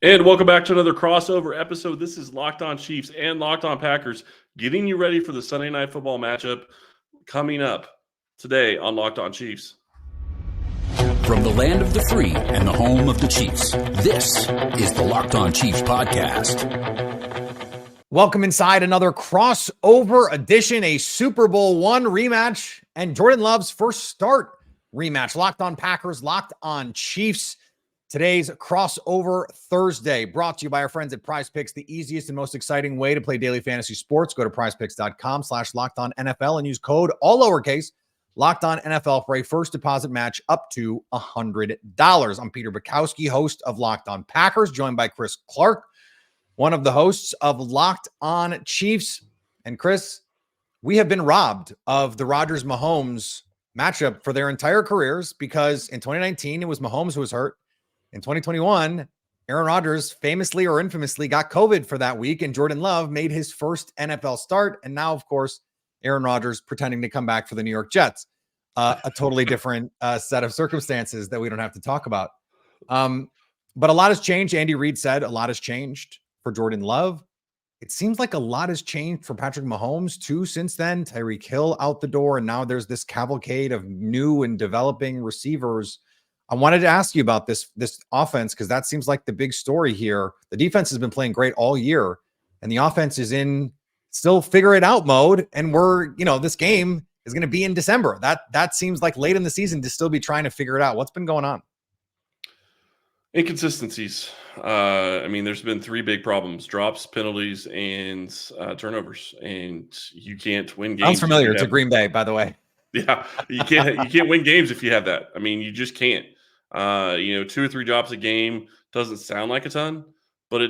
And welcome back to another crossover episode. This is Locked On Chiefs and Locked On Packers, getting you ready for the Sunday Night Football matchup coming up today on Locked On Chiefs. From the land of the free and the home of the Chiefs, this is the Locked On Chiefs podcast. Welcome inside another crossover edition, a Super Bowl I rematch, and Jordan Love's first start rematch. Locked On Packers, Locked On Chiefs. Today's crossover Thursday brought to you by our friends at PrizePicks, the easiest and most exciting way to play daily fantasy sports. Go to prizepicks.com/LockedOnNFL and use code all lowercase LockedOnNFL for a first deposit match up to $100. I'm Peter Bukowski, host of Locked On Packers, joined by Chris Clark, one of the hosts of Locked On Chiefs. And Chris, we have been robbed of the Rodgers-Mahomes matchup for their entire careers because in 2019, it was Mahomes who was hurt. In 2021, Aaron Rodgers famously or infamously got COVID for that week, and Jordan Love made his first NFL start. And now, of course, Aaron Rodgers pretending to come back for the New York Jets. A totally different set of circumstances that we don't have to talk about. But a lot has changed. Andy Reid said a lot has changed for Jordan Love. It seems like a lot has changed for Patrick Mahomes, too, since then. Tyreek Hill out the door, and now there's this cavalcade of new and developing receivers. I wanted to ask you about this offense because that seems like the big story here. The defense has been playing great all year, and the offense is in still figure it out mode. And this game is going to be in December. That seems like late in the season to still be trying to figure it out. What's been going on? Inconsistencies. There's been three big problems: drops, penalties, and turnovers. And you can't win games. Sounds familiar. It's a Green Bay, by the way. Yeah, you can't win games if you have that. I mean, you just can't. 2 or 3 drops a game doesn't sound like a ton, but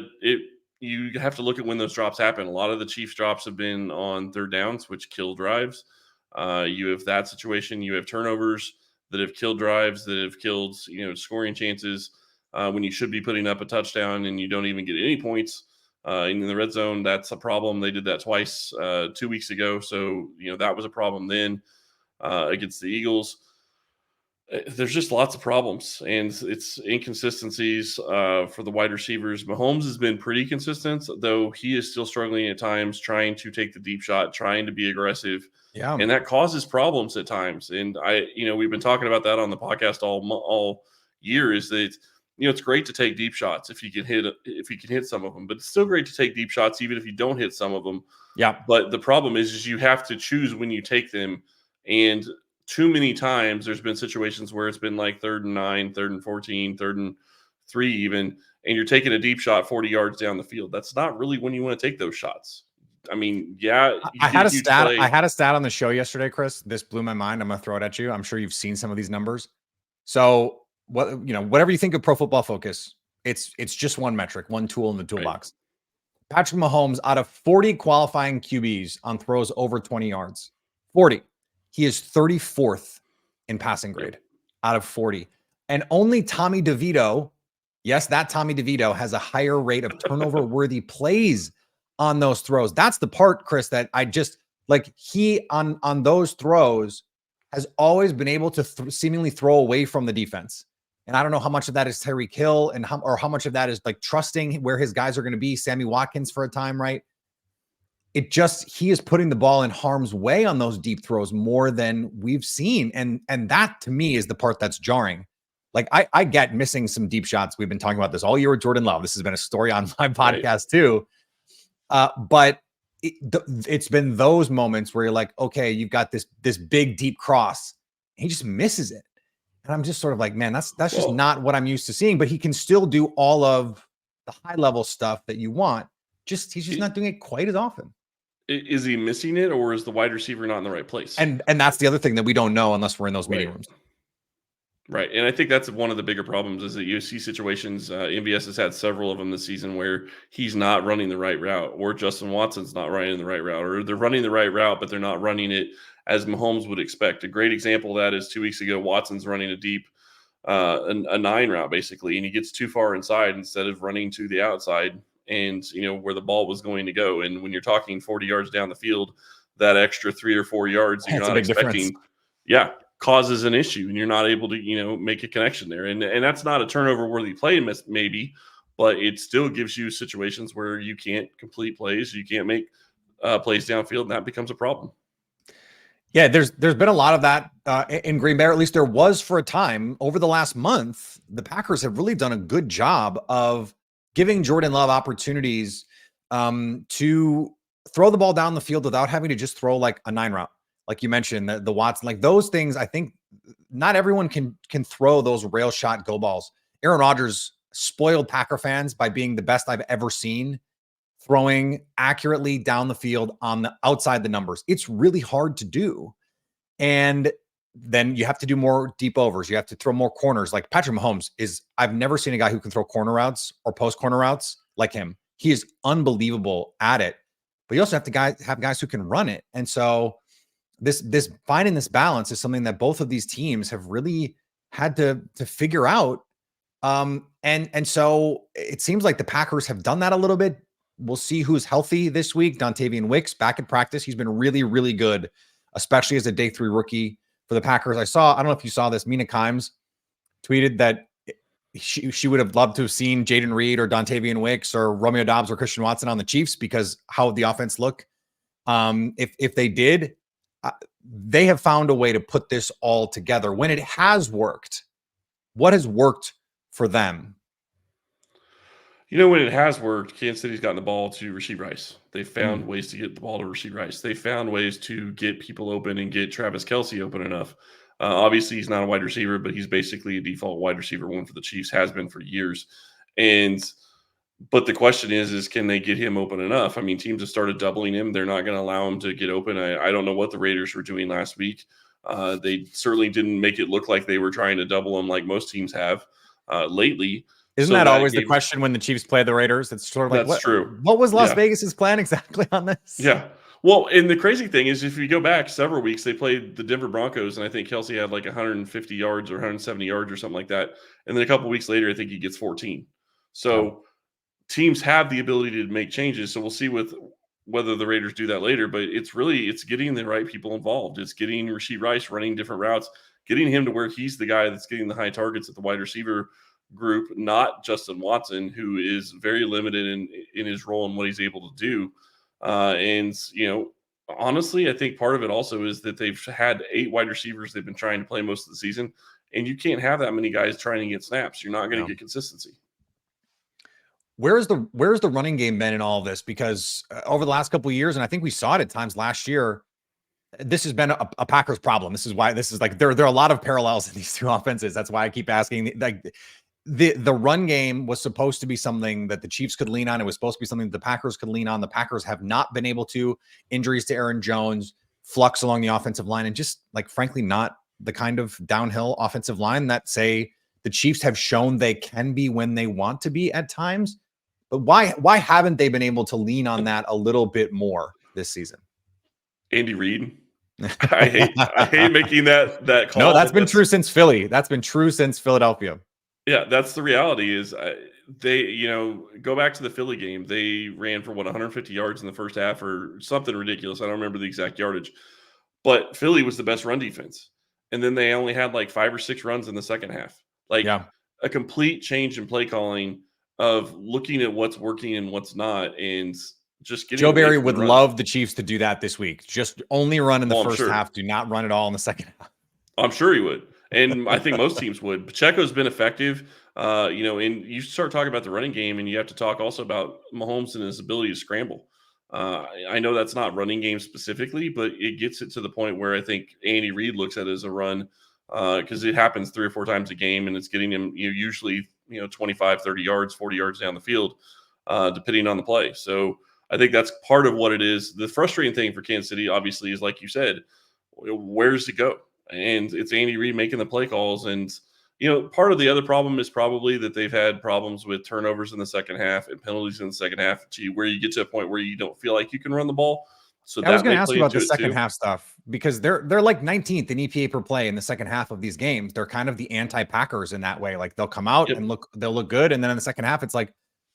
you have to look at when those drops happen. A lot of the Chiefs drops have been on third downs, which kill drives. You have that situation. You have turnovers that have killed drives, that have killed scoring chances when you should be putting up a touchdown and you don't even get any points in the red zone. That's a problem. They did that twice 2 weeks ago, so that was a problem then against the Eagles. There's just lots of problems, and it's inconsistencies for the wide receivers. Mahomes has been pretty consistent, though he is still struggling at times, trying to take the deep shot, trying to be aggressive. Yeah, and that causes problems at times. And we've been talking about that on the podcast all year. Is that it's great to take deep shots if you can hit some of them, but it's still great to take deep shots even if you don't hit some of them. Yeah. But the problem is you have to choose when you take them, and too many times there's been situations where it's been like 3rd and 9, 3rd and 14, 3rd and 3 even, and you're taking a deep shot 40 yards down the field. That's not really when you want to take those shots. I mean, yeah. I had a stat on the show yesterday, Chris. This blew my mind. I'm going to throw it at you. I'm sure you've seen some of these numbers. So whatever you think of Pro Football Focus, it's just one metric, one tool in the toolbox. Right. Patrick Mahomes, out of 40 qualifying QBs on throws over 20 yards, 40. He is 34th in passing grade out of 40. And only Tommy DeVito, yes, that Tommy DeVito has a higher rate of turnover-worthy plays on those throws. That's the part, Chris, that I just like. He on those throws has always been able to seemingly throw away from the defense. And I don't know how much of that is Tyreek Hill and how much of that is like trusting where his guys are going to be. Sammy Watkins for a time, right? He is putting the ball in harm's way on those deep throws more than we've seen. And that to me is the part that's jarring. Like I get missing some deep shots. We've been talking about this all year with Jordan Love. This has been a story on my podcast too. But it's been those moments where you're like, okay, you've got this big deep cross. And he just misses it. And I'm just sort of like, man, that's just not what I'm used to seeing. But he can still do all of the high level stuff that you want. He's just not doing it quite as often. Is he missing it, or is the wide receiver not in the right place? And that's the other thing that we don't know unless we're in those meeting rooms. Right. And I think that's one of the bigger problems is that you see situations, MVS has had several of them this season where he's not running the right route, or Justin Watson's not running the right route, or they're running the right route, but they're not running it as Mahomes would expect. A great example of that is 2 weeks ago, Watson's running a deep, a 9 route basically, and he gets too far inside instead of running to the outside and, where the ball was going to go. And when you're talking 40 yards down the field, that extra 3 or 4 yards you're not expecting. Yeah. Causes an issue and you're not able to, make a connection there. And that's not a turnover worthy play maybe, but it still gives you situations where you can't complete plays, you can't make plays downfield, and that becomes a problem. Yeah, there's been a lot of that in Green Bay, or at least there was for a time. Over the last month, the Packers have really done a good job of giving Jordan Love opportunities to throw the ball down the field without having to just throw like a 9 route. Like you mentioned, the Watson, like those things, I think not everyone can throw those rail shot go balls. Aaron Rodgers spoiled Packer fans by being the best I've ever seen throwing accurately down the field on the outside the numbers. It's really hard to do. And then you have to do more deep overs. You have to throw more corners. Like Patrick Mahomes I've never seen a guy who can throw corner routes or post corner routes like him. He is unbelievable at it, but you also have to have guys who can run it. And so this finding this balance is something that both of these teams have really had to figure out. And so it seems like the Packers have done that a little bit. We'll see who's healthy this week. Dontavian Wicks back in practice. He's been really, really good, especially as a day 3 rookie for the Packers. I don't know if you saw this. Mina Kimes tweeted that she would have loved to have seen Jaden Reed or Dontavian Wicks or Romeo Doubs or Christian Watson on the Chiefs because how the offense look. If they did, they have found a way to put this all together. When it has worked, what has worked for them? When it has worked, Kansas City's gotten the ball to Rashee Rice. They found ways to get the ball to Rashee Rice. They found ways to get people open and get Travis Kelce open enough. Obviously, he's not a wide receiver, but he's basically a default wide receiver one for the Chiefs, has been for years. But the question is can they get him open enough? I mean, teams have started doubling him. They're not going to allow him to get open. I don't know what the Raiders were doing last week. They certainly didn't make it look like they were trying to double him like most teams have lately. Isn't that always the question when the Chiefs play the Raiders? It's sort of like, that's true. What was Las Vegas's plan exactly on this? Yeah. Well, and the crazy thing is if you go back several weeks, they played the Denver Broncos, and I think Kelce had like 150 yards or 170 yards or something like that. And then a couple weeks later, I think he gets 14. So teams have the ability to make changes. So we'll see with whether the Raiders do that later. But it's getting the right people involved. It's getting Rashee Rice running different routes, getting him to where he's the guy that's getting the high targets at the wide receiver group, not Justin Watson, who is very limited in his role and what he's able to do. Honestly, I think part of it also is that they've had 8 wide receivers they've been trying to play most of the season, and you can't have that many guys trying to get snaps. You're not going to get consistency. Where's the running game been in all of this? Because over the last couple of years, and I think we saw it at times last year, this has been a Packers problem. This is why there are a lot of parallels in these two offenses. That's why I keep asking. The run game was supposed to be something that the Chiefs could lean on. It was supposed to be something that the Packers could lean on. The Packers have not been able to. Injuries to Aaron Jones, flux along the offensive line, and just frankly, not the kind of downhill offensive line that say the Chiefs have shown they can be when they want to be at times. But why haven't they been able to lean on that a little bit more this season? Andy Reid. I hate making that call. No, that's been true since Philly. That's been true since Philadelphia. Yeah, that's the reality is they, go back to the Philly game. They ran for 150 yards in the first half or something ridiculous. I don't remember the exact yardage, but Philly was the best run defense. And then they only had 5 or 6 runs in the second half. A complete change in play calling of looking at what's working and what's not. And just getting Joe Barry would love the Chiefs to do that this week. Just only run in the first half. Do not run at all in the second half. I'm sure he would. And I think most teams would. Pacheco's been effective, and you start talking about the running game, and you have to talk also about Mahomes and his ability to scramble. I know that's not running game specifically, but it gets it to the point where I think Andy Reid looks at it as a run because it happens 3 or 4 times a game, and it's getting him usually 25, 30 yards, 40 yards down the field, depending on the play. So I think that's part of what it is. The frustrating thing for Kansas City, obviously, is like you said, where does it go? And it's Andy Reid making the play calls. And, part of the other problem is probably that they've had problems with turnovers in the second half and penalties in the second half where you get to a point where you don't feel like you can run the ball. So I was going to ask you about the second half stuff because they're 19th in EPA per play in the second half of these games. They're kind of the anti-Packers in that way. They'll come out and they'll look good. And then in the second half, it's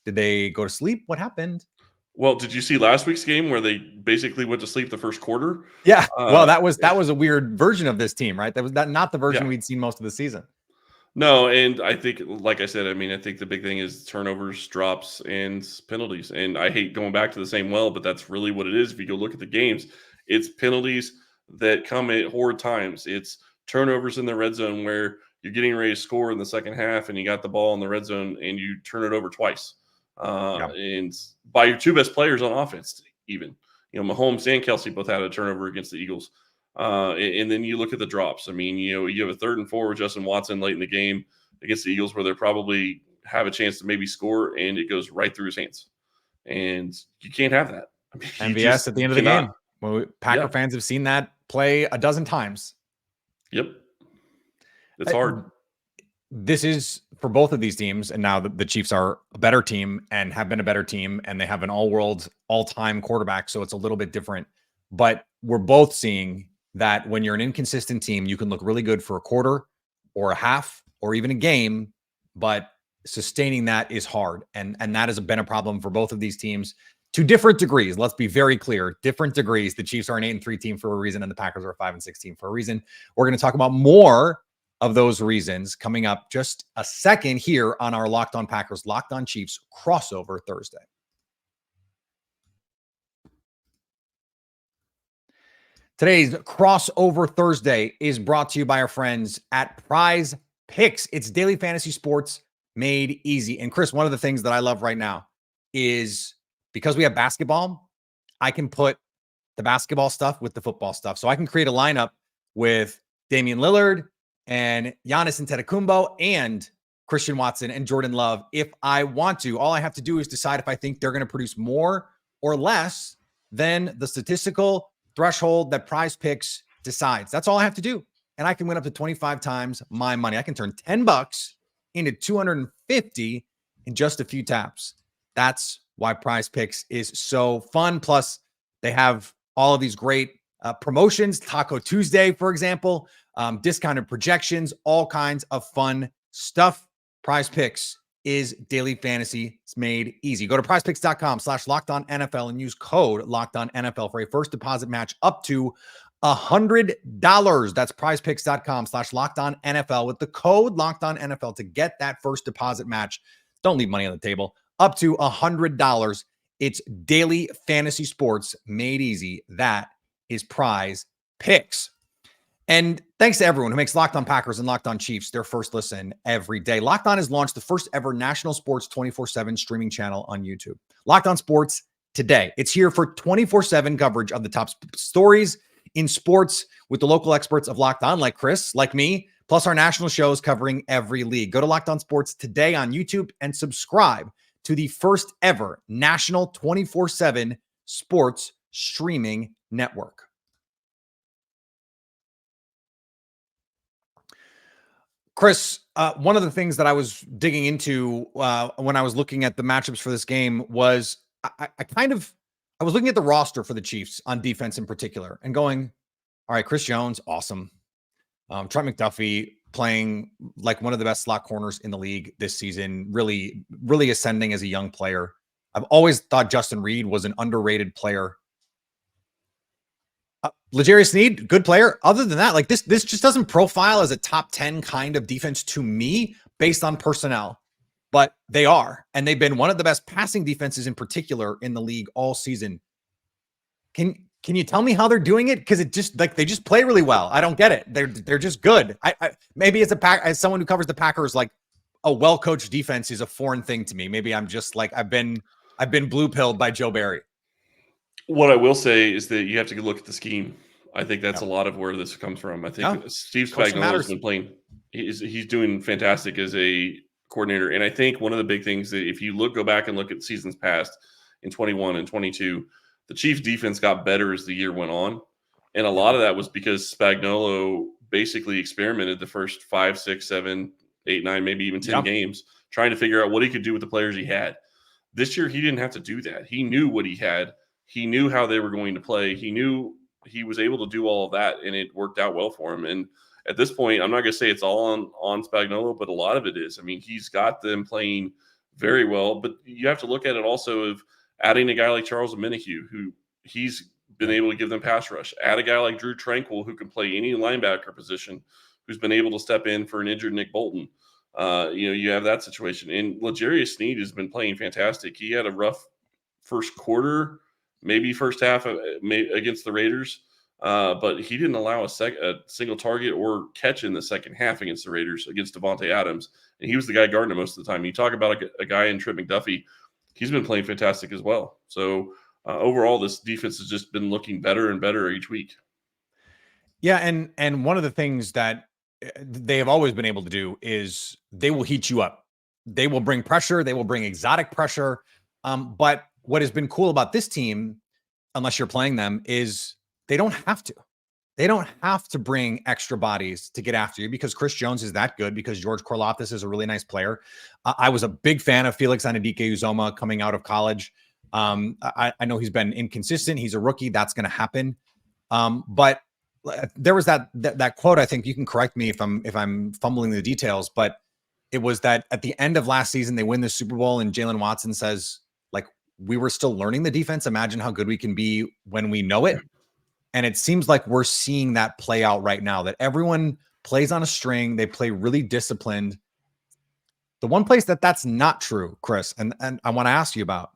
did they go to sleep? What happened? Well, did you see last week's game where they basically went to sleep the first quarter? Yeah. Well, that was a weird version of this team, right? That was not the version we'd seen most of the season. No, and I think, like I said, I mean, I think the big thing is turnovers, drops, and penalties. And I hate going back to the same well, but that's really what it is. If you go look at the games, it's penalties that come at horrid times. It's turnovers in the red zone where you're getting ready to score in the second half and you got the ball in the red zone and you turn it over twice. Yeah. And by your two best players on offense, even. Mahomes and Kelsey both had a turnover against the Eagles. And then you look at the drops. I mean, you have a 3rd and 4 with Justin Watson late in the game against the Eagles where they probably have a chance to maybe score, and it goes right through his hands. And you can't have that. I mean, MVS at the end of the cannot. game. Well, Packer fans have seen that play a dozen times. Yep. It's hard. This is for both of these teams, and now the Chiefs are a better team and have been a better team, and they have an all-world, all-time quarterback, so it's a little bit different. But we're both seeing that when you're an inconsistent team, you can look really good for a quarter or a half or even a game, but sustaining that is hard. And that has been a problem for both of these teams to different degrees. Let's be very clear, different degrees. The Chiefs are an 8-3 team for a reason, and the Packers are a 5-6 team for a reason. We're going to talk about more of those reasons coming up just a second here on our Locked On Packers, Locked On Chiefs crossover Thursday. Today's crossover Thursday is brought to you by our friends at PrizePicks. It's daily fantasy sports made easy. And Chris, one of the things that I love right now is because we have basketball, I can put the basketball stuff with the football stuff. So I can create a lineup with Damian Lillard and Giannis Antetokounmpo and Christian Watson and Jordan Love if I want to. All I have to do is decide if I think they're going to produce more or less than the statistical threshold that PrizePicks decides. That's all I have to do. And I can win up to 25 times my money. I can turn $10 into 250 in just a few taps. That's why PrizePicks is so fun. Plus, they have all of these great promotions. Taco Tuesday, for example, discounted projections, all kinds of fun stuff. PrizePicks is daily fantasy. It's made easy. Go to prizepicks.com/LockedOnNFL and use code LockedOnNFL for a first deposit match up to $100. That's prizepicks.com/LockedOnNFL with the code LockedOnNFL to get that first deposit match. Don't leave money on the table. Up to $100. It's daily fantasy sports made easy. That is PrizePicks. And thanks to everyone who makes Locked On Packers and Locked On Chiefs their first listen every day. Locked On has launched the first ever national sports 24/7 streaming channel on YouTube. Locked On Sports Today. It's here for 24/7 coverage of the top stories in sports with the local experts of Locked On, like Chris, like me, plus our national shows covering every league. Go to Locked On Sports Today on YouTube and subscribe to the first ever national 24/7 sports streaming network. Chris, one of the things that I was digging into when I was looking at the matchups for this game was I was looking at the roster for the Chiefs on defense in particular and going, all right, Chris Jones, awesome. Trent McDuffie playing like one of the best slot corners in the league this season, really, really ascending as a young player. I've always thought Justin Reed was an underrated player. L'Jarius Sneed, good player. Other than that, like this just doesn't profile as a top 10 kind of defense to me based on personnel, but they are, and they've been one of the best passing defenses in particular in the league all season. Can you tell me how they're doing it? Because it just like they just play really well. I don't get it. They're just good. I maybe as someone who covers the Packers, like a well-coached defense is a foreign thing to me. Maybe I'm just like I've been blue pilled by Joe Barry. What I will say is that you have to look at the scheme. I think that's a lot of where this comes from. I think Steve Spagnuolo has been playing. He's doing fantastic as a coordinator. And I think one of the big things that if you go back and look at seasons past in 21 and 22, the Chiefs defense got better as the year went on. And a lot of that was because Spagnuolo basically experimented the first 5, 6, 7, 8, 9, maybe even 10 games, trying to figure out what he could do with the players he had. This year, he didn't have to do that. He knew what he had. He knew how they were going to play. He knew he was able to do all of that, and it worked out well for him. And at this point, I'm not going to say it's all on Spagnuolo, but a lot of it is. I mean, he's got them playing very well, but you have to look at it also of adding a guy like Charles Omenihu, who he's been able to give them pass rush. Add a guy like Drew Tranquil, who can play any linebacker position, who's been able to step in for an injured Nick Bolton. You have that situation. And L'Jarius Sneed has been playing fantastic. He had a rough first quarter, maybe first half against the Raiders, but he didn't allow a single target or catch in the second half against the Raiders against Devontae Adams, and he was the guy guarding him most of the time. You talk about a guy in Trent McDuffie, he's been playing fantastic as well. So overall, this defense has just been looking better and better each week. Yeah, and one of the things that they have always been able to do is they will heat you up. They will bring pressure. They will bring exotic pressure. But what has been cool about this team, unless you're playing them, is they don't have to. They don't have to bring extra bodies to get after you because Chris Jones is that good, because George Karlaftis is a really nice player. I was a big fan of Felix Anudike-Uzomah coming out of college. I know he's been inconsistent. He's a rookie. That's going to happen. But there was that quote. I think you can correct me if I'm fumbling the details, but it was that at the end of last season, they win the Super Bowl and Jalen Watson says, like, we were still learning the defense. Imagine how good we can be when we know it. And it seems like we're seeing that play out right now, that everyone plays on a string. They play really disciplined. The one place that's not true, Chris, and I want to ask you about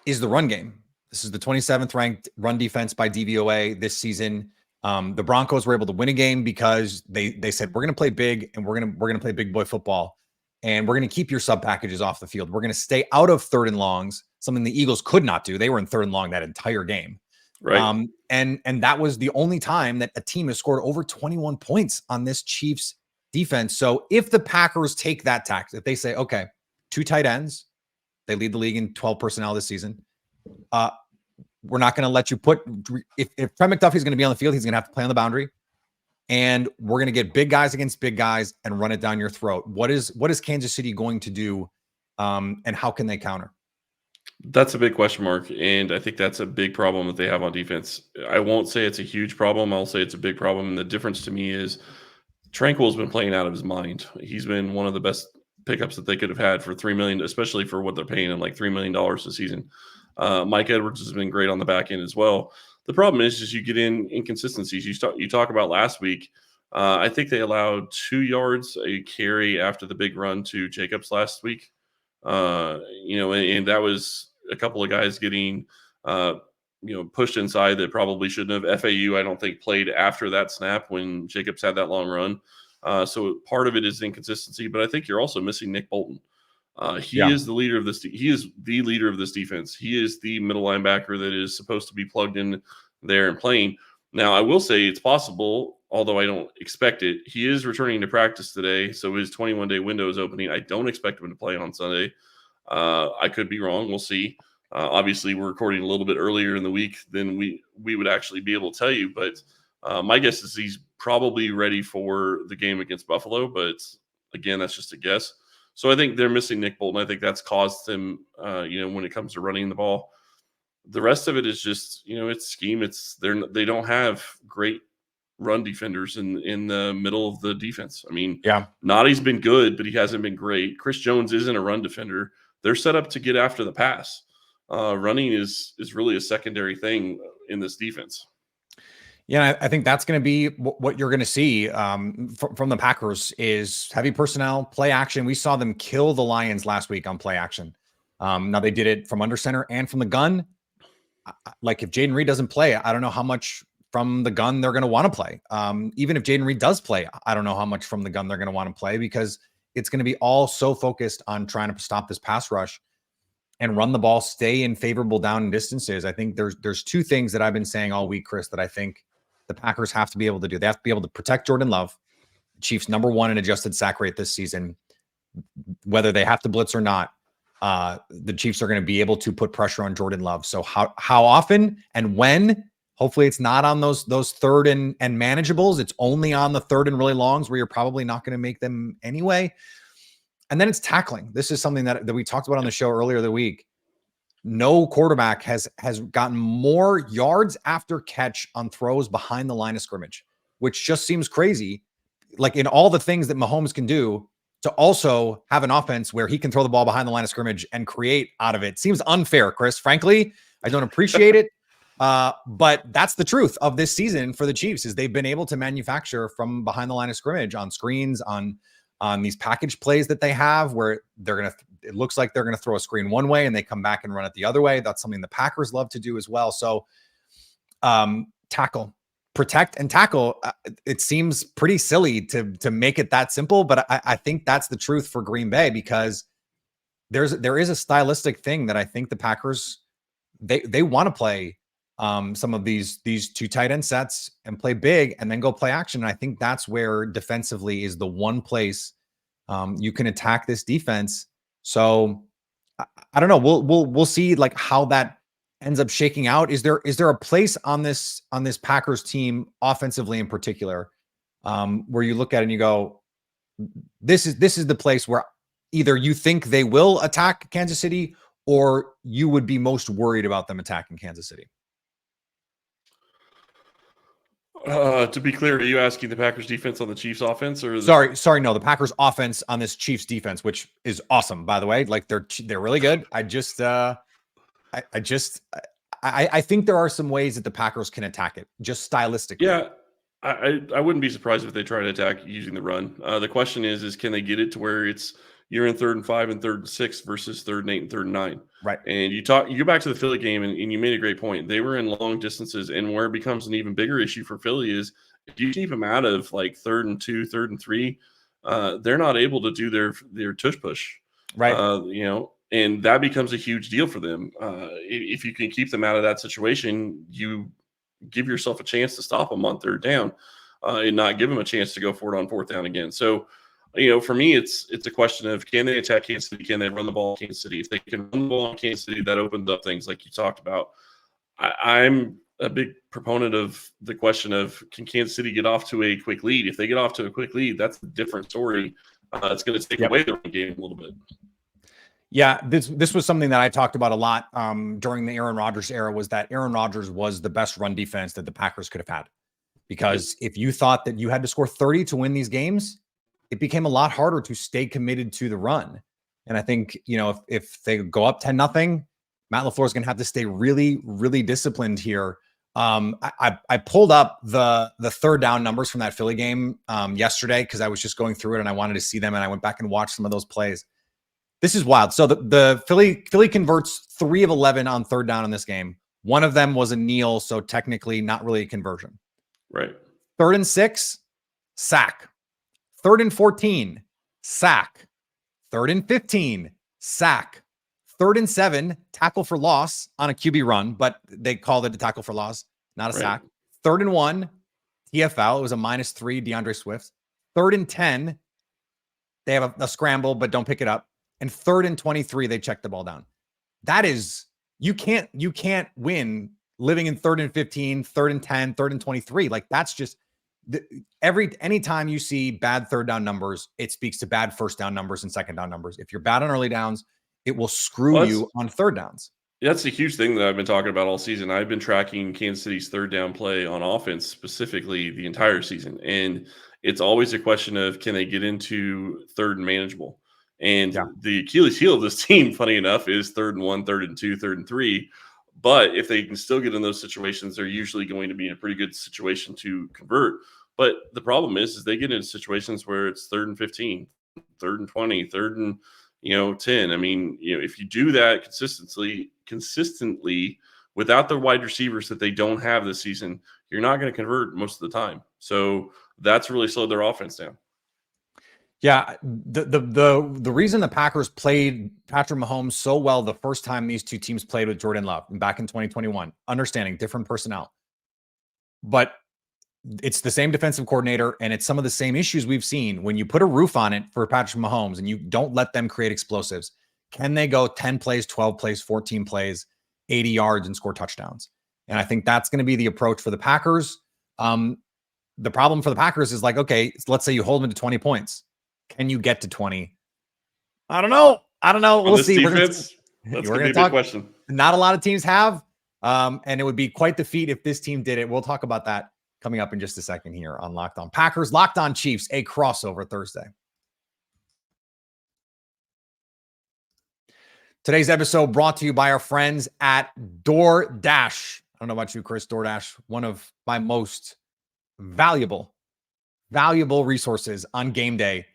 is the run game. This is the 27th ranked run defense by DVOA this season. The Broncos were able to win a game because they said, we're going to play big and we're going to play big boy football, and we're going to keep your sub packages off the field. We're going to stay out of third and longs, something the Eagles could not do. They were in third and long that entire game. Right. And that was the only time that a team has scored over 21 points on this Chiefs defense. So if the Packers take that tact, if they say, okay, 2 tight ends, they lead the league in 12 personnel this season. We're not going to let you if Trent McDuffie is going to be on the field, he's going to have to play on the boundary. And we're going to get big guys against big guys and run it down your throat. What is Kansas City going to do? And how can they counter? That's a big question mark, and I think that's a big problem that they have on defense. I won't say it's a huge problem. I'll say it's a big problem, and the difference to me is Tranquil's been playing out of his mind. He's been one of the best pickups that they could have had for $3 million, especially for what they're paying him, like $3 million a season. Mike Edwards has been great on the back end as well. The problem is you get in inconsistencies. You talk about last week. I think they allowed 2 yards a carry after the big run to Jacobs last week. And that was a couple of guys getting, pushed inside that probably shouldn't have. FAU, I don't think, played after that snap when Jacobs had that long run. So part of it is inconsistency, but I think you're also missing Nick Bolton. He is the leader of this. He is the leader of this defense. He is the middle linebacker that is supposed to be plugged in there and playing. Now, I will say it's possible, although I don't expect it. He is returning to practice today, so his 21-day window is opening. I don't expect him to play on Sunday. I could be wrong. We'll see. Obviously, we're recording a little bit earlier in the week than we would actually be able to tell you. But my guess is he's probably ready for the game against Buffalo. But again, that's just a guess. So I think they're missing Nick Bolton. I think that's caused them, when it comes to running the ball. The rest of it is just, it's scheme. They don't have great run defenders in the middle of the defense. I mean, Nadi's been good, but he hasn't been great. Chris Jones isn't a run defender. They're set up to get after the pass. Running is really a secondary thing in this defense. Yeah, I think that's going to be what you're going to see from the Packers is heavy personnel, play action. We saw them kill the Lions last week on play action. Now they did it from under center and from the gun. Like if Jaden Reed doesn't play, I don't know how much from the gun they're going to want to play. Even if Jaden Reed does play, I don't know how much from the gun they're going to want to play because it's going to be all so focused on trying to stop this pass rush and run the ball, stay in favorable down and distances. I think there's 2 things that I've been saying all week, Chris, that I think the Packers have to be able to do. They have to be able to protect Jordan Love, Chiefs number 1 in adjusted sack rate this season. Whether they have to blitz or not, the Chiefs are going to be able to put pressure on Jordan Love. So how often and when? Hopefully it's not on those third and manageables. It's only on the third and really longs where you're probably not going to make them anyway. And then it's tackling. This is something that we talked about on the show earlier the week. No quarterback has gotten more yards after catch on throws behind the line of scrimmage, which just seems crazy. Like in all the things that Mahomes can do, to also have an offense where he can throw the ball behind the line of scrimmage and create out of it seems unfair, Chris. Frankly, I don't appreciate it. But that's the truth of this season for the Chiefs is they've been able to manufacture from behind the line of scrimmage on screens, on on these package plays that they have where it looks like they're going to throw a screen one way and they come back and run it the other way. That's something the Packers love to do as well. So tackle, protect, and tackle. It seems pretty silly to make it that simple, but I think that's the truth for Green Bay, because there is a stylistic thing that I think the Packers, they want to play some of these two tight end sets and play big and then go play action. And I think that's where defensively is the one place you can attack this defense. So I don't know. We'll see like how that ends up shaking out. Is there a place on this Packers team offensively in particular where you look at it and you go, this is the place where either you think they will attack Kansas City or you would be most worried about them attacking Kansas City? To be clear, are you asking the Packers defense on the Chiefs offense, or sorry, no, the Packers offense on this Chiefs defense, which is awesome, by the way. Like they're really good. I think there are some ways that the Packers can attack it, just stylistically. Yeah, I wouldn't be surprised if they try to attack using the run. The question is can they get it to where you're in 3rd and 5 and 3rd and 6 versus 3rd and 8 and 3rd and 9. Right. And you go back to the Philly game and you made a great point. They were in long distances, and where it becomes an even bigger issue for Philly is if you keep them out of like 3rd and 2, 3rd and 3, they're not able to do their tush push. Right. And that becomes a huge deal for them. If you can keep them out of that situation, you give yourself a chance to stop them on 3rd down and not give them a chance to go for it on 4th down again. So, for me, it's a question of, can they attack Kansas City? Can they run the ball in Kansas City? If they can run the ball in Kansas City, that opens up things like you talked about. I'm a big proponent of the question of, can Kansas City get off to a quick lead? If they get off to a quick lead, that's a different story. It's going to take away the run game a little bit. Yeah, this was something that I talked about a lot during the Aaron Rodgers era, was that Aaron Rodgers was the best run defense that the Packers could have had. Because if you thought that you had to score 30 to win these games, it became a lot harder to stay committed to the run. And I think, if they go up 10-0, Matt LaFleur is going to have to stay really, really disciplined here. I pulled up the 3rd down numbers from that Philly game yesterday because I was just going through it and I wanted to see them, and I went back and watched some of those plays. This is wild. So the Philly converts 3 of 11 on 3rd down in this game. One of them was a kneel, so technically not really a conversion. Right. 3rd and 6, sack. 3rd and 14, sack. 3rd and 15, sack. 3rd and 7, tackle for loss on a QB run, but they called it a tackle for loss, not a sack. 3rd and 1, TFL. It was a -3, DeAndre Swift. 3rd and 10, they have a scramble, but don't pick it up. And 3rd and 23, they check the ball down. That is, you can't win living in 3rd and 15, 3rd and 10, 3rd and 23. Like that's just anytime you see bad 3rd down numbers, it speaks to bad 1st down numbers and 2nd down numbers. If you're bad on early downs, it will screw you on 3rd downs. That's a huge thing that I've been talking about all season. I've been tracking Kansas City's 3rd down play on offense specifically the entire season. And it's always a question of, can they get into 3rd and manageable? And the Achilles heel of this team, funny enough, is 3rd and 1, 3rd and 2, 3rd and 3. But if they can still get in those situations, they're usually going to be in a pretty good situation to convert. But the problem is they get into situations where it's 3rd and 15, 3rd and 20, 3rd and 10. I mean, if you do that consistently without the wide receivers that they don't have this season, you're not going to convert most of the time. So that's really slowed their offense down. Yeah, the reason the Packers played Patrick Mahomes so well the first time these two teams played with Jordan Love back in 2021, understanding different personnel, but it's the same defensive coordinator, and it's some of the same issues we've seen. When you put a roof on it for Patrick Mahomes and you don't let them create explosives, can they go 10 plays, 12 plays, 14 plays, 80 yards and score touchdowns? And I think that's going to be the approach for the Packers. The problem for the Packers is like, okay, let's say you hold them to 20 points. Can you get to 20? I don't know. We'll see. Defense, that's going to be a big question. Not a lot of teams have. And it would be quite the feat if this team did it. We'll talk about that coming up in just a second here on Locked On Packers, Locked On Chiefs, a crossover Thursday. Today's episode brought to you by our friends at DoorDash. I don't know about you, Chris. DoorDash, one of my most valuable resources on game day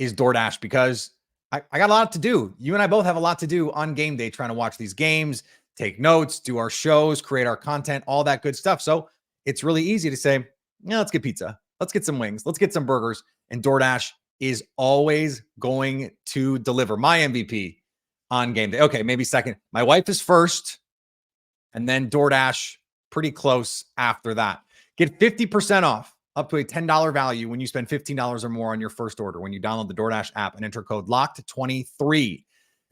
is DoorDash, because I got a lot to do. You and I both have a lot to do on game day, trying to watch these games, take notes, do our shows, create our content, all that good stuff. So it's really easy to say, yeah, let's get pizza. Let's get some wings. Let's get some burgers. And DoorDash is always going to deliver. My MVP on game day. Okay, maybe second. My wife is first, and then DoorDash pretty close after that. Get 50% off up to a $10 value when you spend $15 or more on your first order when you download the DoorDash app and enter code LOCKED23.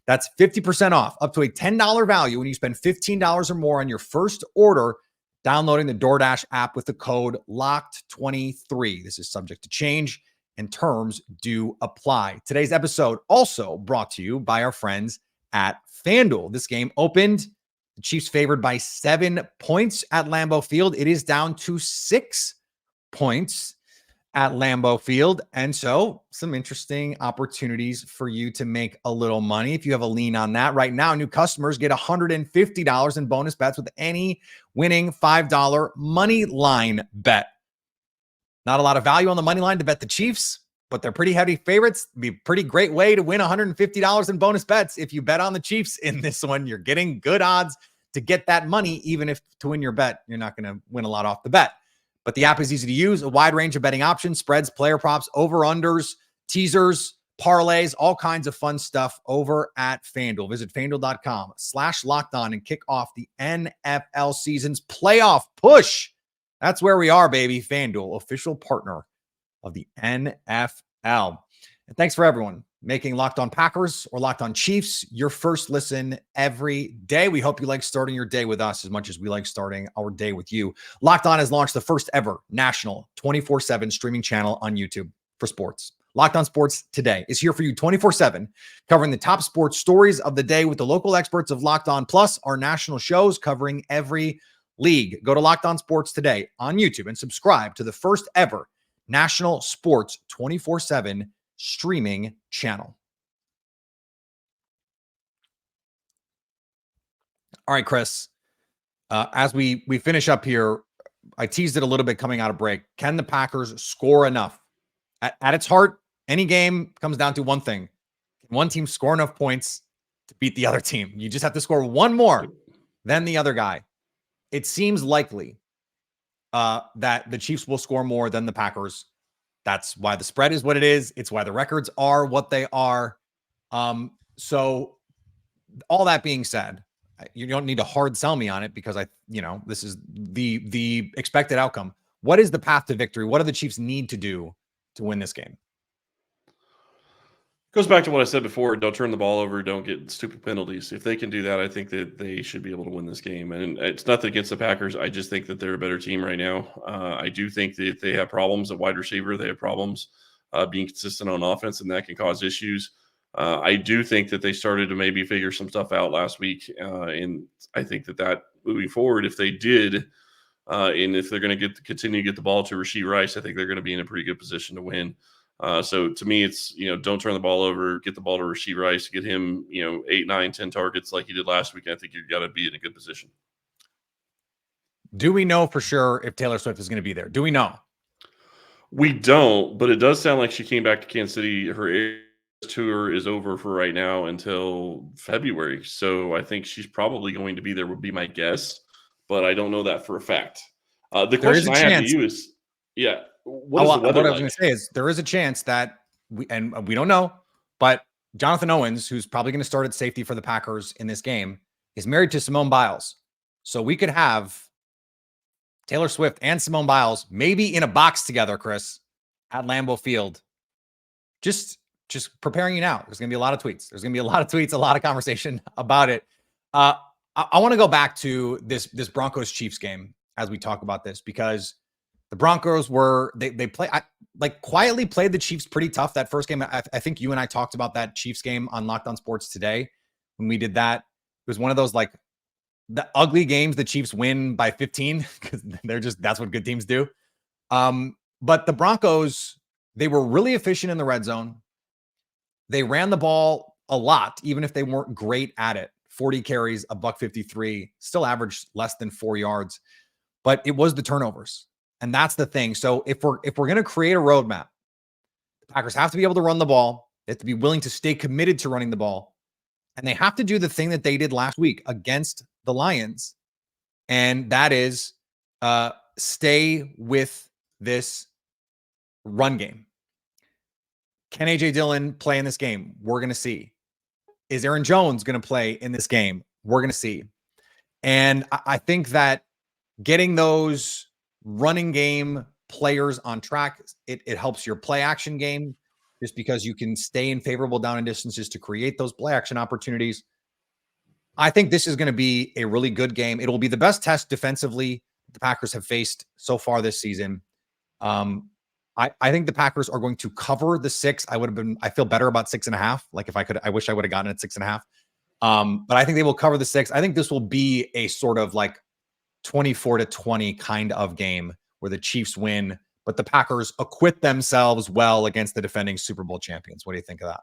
That's 50% off up to a $10 value when you spend $15 or more on your first order downloading the DoorDash app with the code LOCKED23. This is subject to change and terms do apply. Today's episode also brought to you by our friends at FanDuel. This game opened, the Chiefs favored by 7 points at Lambeau Field. It is down to 6 points at Lambeau Field. And so some interesting opportunities for you to make a little money if you have a lean on that. Right now, new customers get $150 in bonus bets with any winning $5 money line bet. Not a lot of value on the money line to bet the Chiefs, but they're pretty heavy favorites. It'd be a pretty great way to win $150 in bonus bets. If you bet on the Chiefs in this one, you're getting good odds to get that money, even if to win your bet, you're not going to win a lot off the bet. But the app is easy to use, a wide range of betting options, spreads, player props, over-unders, teasers, parlays, all kinds of fun stuff over at FanDuel. Visit FanDuel.com/lockedon and kick off the NFL season's playoff push. That's where we are, baby. FanDuel, official partner of the NFL. And thanks for everyone making Locked On Packers or Locked On Chiefs your first listen every day. We hope you like starting your day with us as much as we like starting our day with you. Locked On has launched the first ever national 24/7 streaming channel on YouTube for sports. Locked On Sports Today is here for you 24/7, covering the top sports stories of the day with the local experts of Locked On, plus our national shows covering every league. Go to Locked On Sports Today on YouTube and subscribe to the first ever national sports 24/7 streaming channel. All right, Chris, as we finish up here, I teased it a little bit coming out of break. Can the Packers score enough? At its heart, any game comes down to one thing. Can one team score enough points to beat the other team? You just have to score one more than the other guy. It seems likely that the Chiefs will score more than the Packers. That's why the spread is what it is. It's why the records are what they are. So all that being said, you don't need to hard sell me on it because this is the expected outcome. What is the path to victory? What do the Chiefs need to do to win this game? Goes back to what I said before. Don't turn the ball over. Don't get stupid penalties. If they can do that, I think that they should be able to win this game. And it's nothing against the Packers. I just think that they're a better team right now. I do think that they have problems at wide receiver. They have problems being consistent on offense, and that can cause issues. I do think that they started to maybe figure some stuff out last week. And I think that moving forward, if they did, and if they're going to continue to get the ball to Rashee Rice, I think they're going to be in a pretty good position to win. So to me, it's, don't turn the ball over, get the ball to Rashee Rice, get him, 8, 9, 10 targets like he did last week. I think you've got to be in a good position. Do we know for sure if Taylor Swift is going to be there? Do we know? We don't, but it does sound like she came back to Kansas City. Her tour is over for right now until February. So I think she's probably going to be there, would be my guess, but I don't know that for a fact. The question I have to you is, what is the weather what I was like? going to say is there is a chance that we don't know, but Jonathan Owens, who's probably going to start at safety for the Packers in this game, is married to Simone Biles. So we could have Taylor Swift and Simone Biles maybe in a box together, Chris, at Lambeau Field. Just preparing you now. There's going to be a lot of tweets. There's going to be a lot of tweets, a lot of conversation about it. I want to go back to this Broncos Chiefs game as we talk about this, because the Broncos quietly played the Chiefs pretty tough that first game. I think you and I talked about that Chiefs game on Locked On Sports Today when we did that. It was one of those the ugly games the Chiefs win by 15 because that's what good teams do. But the Broncos, they were really efficient in the red zone. They ran the ball a lot, even if they weren't great at it. 40 carries, $153, still averaged less than 4 yards. But it was the turnovers. And that's the thing. So if we're going to create a roadmap, the Packers have to be able to run the ball. They have to be willing to stay committed to running the ball. And they have to do the thing that they did last week against the Lions. And that is stay with this run game. Can A.J. Dillon play in this game? We're going to see. Is Aaron Jones going to play in this game? We're going to see. And I think that getting those running game players on track, it helps your play action game just because you can stay in favorable down and distances to create those play action opportunities. I think this is going to be a really good game. It will be the best test defensively the Packers have faced so far this season. I think the Packers are going to cover the 6. I feel better about 6.5. Like if I could, I wish I would have gotten it 6.5. But I think they will cover the 6. I think this will be a sort of like 24-20 kind of game where the Chiefs win, but the Packers acquit themselves well against the defending Super Bowl champions. What do you think of that?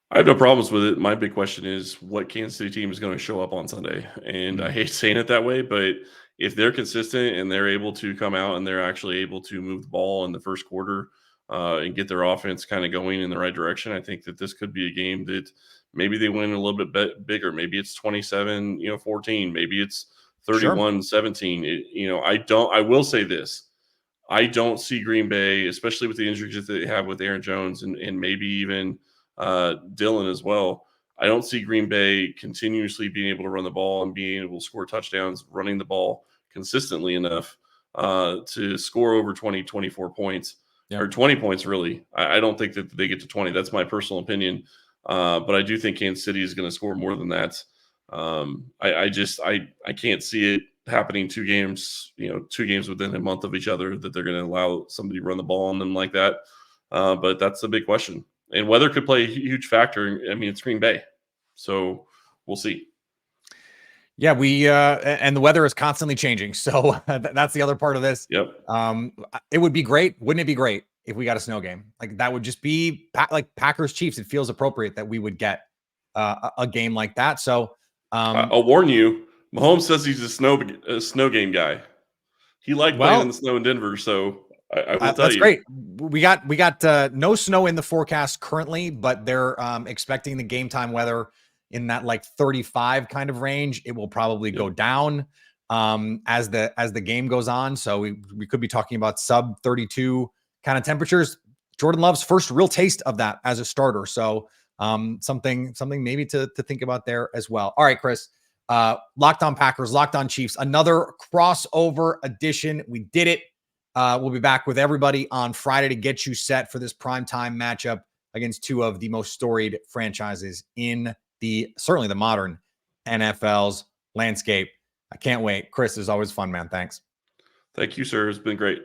I have no problems with it. My big question is what Kansas City team is going to show up on Sunday. And I hate saying it that way, but if they're consistent and they're able to come out and they're actually able to move the ball in the first quarter and get their offense kind of going in the right direction, I think that this could be a game that maybe they win a little bit bigger. Maybe it's 27-14. Maybe it's 31-17. I will say this. I don't see Green Bay, especially with the injuries that they have with Aaron Jones and maybe even Dillon as well. I don't see Green Bay continuously being able to run the ball and being able to score touchdowns, running the ball consistently enough to score over 24 points or 20 points, really. I don't think that they get to 20. That's my personal opinion. But I do think Kansas City is going to score more than that. I can't see it happening 2 games within a month of each other that they're going to allow somebody to run the ball on them like that. But that's the big question. And weather could play a huge factor. I mean, it's Green Bay, so we'll see. Yeah, and the weather is constantly changing. So that's the other part of this. Yep. It would be great. Wouldn't it be great if we got a snow game? Like that would just be like Packers Chiefs. It feels appropriate that we would get a game like that. So I'll warn you, Mahomes says he's a snow game guy. He liked playing in the snow in Denver, so I will tell you. That's great. We got no snow in the forecast currently, but they're expecting the game time weather in that like 35 kind of range. It will probably go down as the game goes on. So we could be talking about sub 32 kind of temperatures. Jordan Love's first real taste of that as a starter. So something maybe to think about there as well. All right, Chris. Locked on Packers, Locked on Chiefs, another crossover edition. We did it. We'll be back with everybody on Friday to get you set for this primetime matchup against 2 of the most storied franchises in certainly the modern NFL's landscape. I can't wait. Chris, is always fun, man. Thanks. Thank you, sir. It's been great.